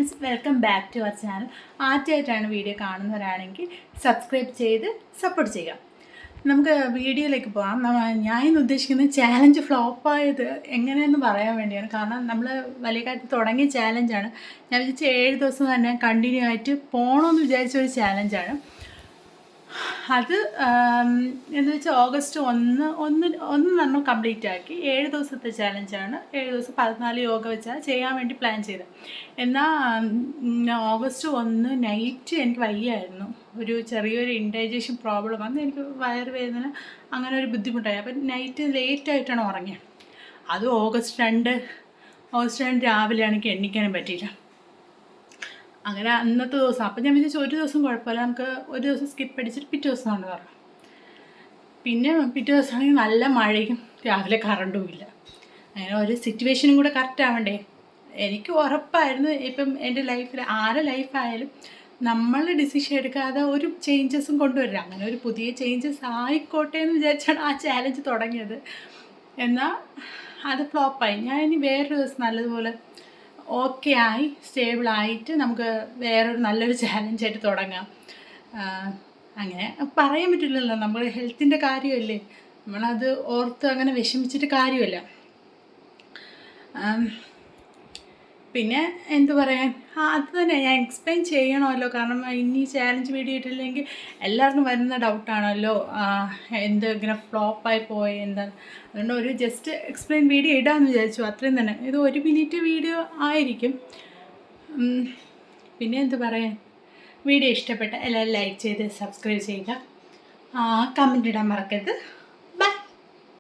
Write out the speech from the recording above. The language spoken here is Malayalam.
Friends, welcome back to our channel. ആദ്യമായിട്ടാണ് വീഡിയോ കാണുന്നവരാണെങ്കിൽ സബ്സ്ക്രൈബ് ചെയ്ത് സപ്പോർട്ട് ചെയ്യുക. നമുക്ക് വീഡിയോയിലേക്ക് പോകാം. ഞാൻ ഇന്ന് ഉദ്ദേശിക്കുന്നത് ചാലഞ്ച് ഫ്ലോപ്പായത് എങ്ങനെയെന്ന് പറയാൻ വേണ്ടിയാണ്. കാരണം നമ്മൾ വലിയ കാര്യത്തിൽ തുടങ്ങിയ ചാലഞ്ചാണ്. ഞാൻ വിചാരിച്ച 7 ദിവസം തന്നെ കണ്ടിന്യൂ ആയിട്ട് പോകണമെന്ന് വിചാരിച്ച ഒരു ചാലഞ്ചാണ്. അത് എന്ന് വെച്ചാൽ ഓഗസ്റ്റ് 1 നമ്മൾ കംപ്ലീറ്റ് ആക്കി. 7 ദിവസത്തെ ചാലഞ്ചാണ്. 7 ദിവസം 14 യോഗ വെച്ചാൽ ചെയ്യാൻ വേണ്ടി പ്ലാൻ ചെയ്തത്. എന്നാൽ ഓഗസ്റ്റ് 1 നൈറ്റ് എനിക്ക് വയ്യായിരുന്നു. ഒരു ചെറിയൊരു ഇൻഡൈജഷൻ പ്രോബ്ലം വന്ന് എനിക്ക് വയറുവേദന അങ്ങനെ ഒരു ബുദ്ധിമുട്ടായി. അപ്പം നൈറ്റ് ലേറ്റായിട്ടാണ് ഉറങ്ങിയത്. അത് ഓഗസ്റ്റ് 2 രാവിലെ എനിക്ക് എണ്ണിക്കാനും പറ്റിയില്ല. അങ്ങനെ അന്നത്തെ ദിവസം അപ്പം ഞാൻ വിചാരിച്ചു ഒരു ദിവസം കുഴപ്പമില്ല, നമുക്ക് ഒരു ദിവസം സ്കിപ്പ് അടിച്ചിട്ട് പിറ്റേ ദിവസമാണ് പറഞ്ഞു. പിന്നെ പിറ്റേ ദിവസമാണെങ്കിൽ നല്ല മഴയും രാവിലെ കറണ്ടും ഇല്ല. അങ്ങനെ ഒരു സിറ്റുവേഷനും കൂടെ കറക്റ്റ് ആവണ്ടേ. എനിക്ക് ഉറപ്പായിരുന്നു ഇപ്പം എൻ്റെ ലൈഫിൽ ആരെ ലൈഫായാലും നമ്മൾ ഡിസിഷൻ എടുക്കാതെ ഒരു ചേഞ്ചസും കൊണ്ടുവരില്ല. അങ്ങനെ ഒരു പുതിയ ചേഞ്ചസ് ആയിക്കോട്ടെ എന്ന് വിചാരിച്ചാണ് ആ ചാലഞ്ച് തുടങ്ങിയത്. എന്നാൽ അത് ഫ്ലോപ്പായി. ഞാൻ ഇനി വേറൊരു ദിവസം നല്ലതുപോലെ ഓക്കെ ആയി സ്റ്റേബിളായിട്ട് നമുക്ക് വേറൊരു നല്ലൊരു ചാലഞ്ചായിട്ട് തുടങ്ങാം. അങ്ങനെ പറയാൻ പറ്റില്ലല്ലോ, നമ്മൾ ഹെൽത്തിൻ്റെ കാര്യമല്ലേ, നമ്മളത് ഓർത്ത് അങ്ങനെ വിഷമിച്ചിട്ട് കാര്യമല്ല. പിന്നെ എന്തു പറയാൻ, അത് തന്നെ ഞാൻ എക്സ്പ്ലെയിൻ ചെയ്യണമല്ലോ. കാരണം ഇനി ചാലഞ്ച് വീഡിയോ ഇട്ടില്ലെങ്കിൽ എല്ലാവർക്കും വരുന്ന ഡൗട്ടാണല്ലോ, എന്ത് ഇങ്ങനെ ഫ്ലോപ്പായി പോയി എന്താ. അതുകൊണ്ട് ഒരു ജസ്റ്റ് എക്സ്പ്ലെയിൻ വീഡിയോ ഇടാമെന്ന് വിചാരിച്ചു, അത്രയും തന്നെ. ഇത് 1 മിനിറ്റ് വീഡിയോ ആയിരിക്കും. പിന്നെ എന്ത് പറയാൻ, വീഡിയോ ഇഷ്ടപ്പെട്ട എല്ലാവരും ലൈക്ക് ചെയ്ത് സബ്സ്ക്രൈബ് ചെയ്യുക, കമൻറ്റ് ഇടാൻ മറക്കരുത്.